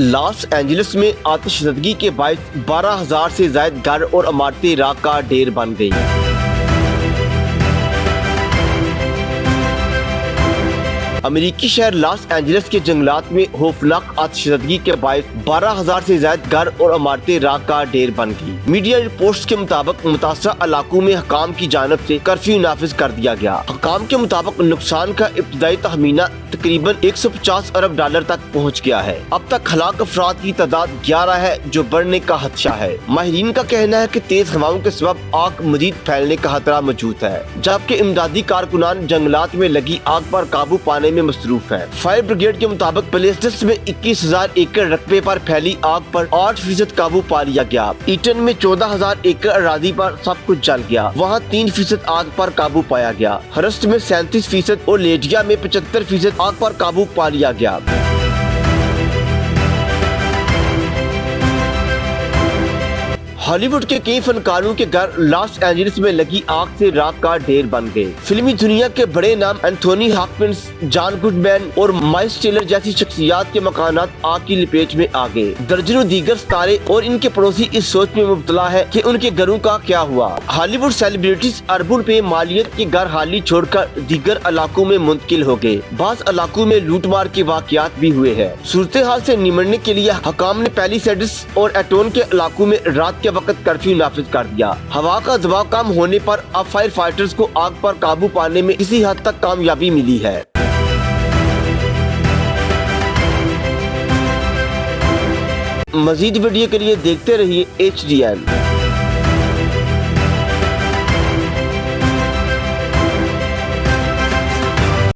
Los Angeles में आतिशबाजी के बायस 12,000 से ज्यादा घर और इमारतें राख का ढेर बन गई। अमेरिकी शहर लॉस एंजलिस के जंगलात में खौफनाक आतिशबाजी के बायस 12,000 से ज्यादा घर और इमारतें राख का ढेर बन गई। मीडिया रिपोर्ट्स के मुताबिक मुतासरा इलाकों में हुकाम की जानिब से कर्फ्यू नाफिज कर दिया गया। हुकाम के मुताबिक नुकसान का इब्तदाई तखमीना तकरीबन 150 अरब डॉलर तक पहुँच गया है। अब तक हलाक अफराद की तादाद 11 है, जो बढ़ने का खदशा है। माहिरीन का कहना है कि तेज हवाओं के सबब आग मजीद फैलने का खतरा मौजूद है, जबकि इमदादी कारकुनान जंगलात में लगी आग पर काबू पाने में मसरूफ है। फायर ब्रिगेड के मुताबिक प्लेस्टिस में 21,000 एकड़ रकबे पर फैली आग पर 8% काबू पा लिया गया। ईटन में 14,000 एकड़ अराजी पर सब कुछ जल गया, वहाँ 3% आग पर काबू पाया गया। हरस्ट में 37% और लेजिया में 75% आग पर काबू पा लिया गया। हॉलीवुड के कई फनकारों के घर लॉस एंजलिस में लगी आग से राख का ढेर बन गए। फिल्मी दुनिया के बड़े नाम एंथोनी हॉपकिंस, जॉन गुडमैन और माइल्स टेलर जैसी शख्सियात के मकानात आग की लपेट में आ गए। दर्जनों दीगर सितारे और इनके पड़ोसी इस सोच में मुब्तला है कि उनके घरों का क्या हुआ। हॉलीवुड सेलिब्रिटीज अरबों रुपए मालियत के घर हाली छोड़कर दीगर इलाकों में मुंतकिल हो गए। बास इलाकों में लूटमार के वाकयात भी हुए हैं। सूरत हाल से निमटने के लिए हुकाम ने पैलिसेड्स और एटोन के इलाकों में रात के वक्त कर्फ्यू नाफिज कर दिया। हवा का दबाव कम होने पर अब फायर फाइटर्स को आग पर काबू पाने में किसी हद तक कामयाबी मिली है। मजीद वीडियो के लिए देखते रहिए HDN।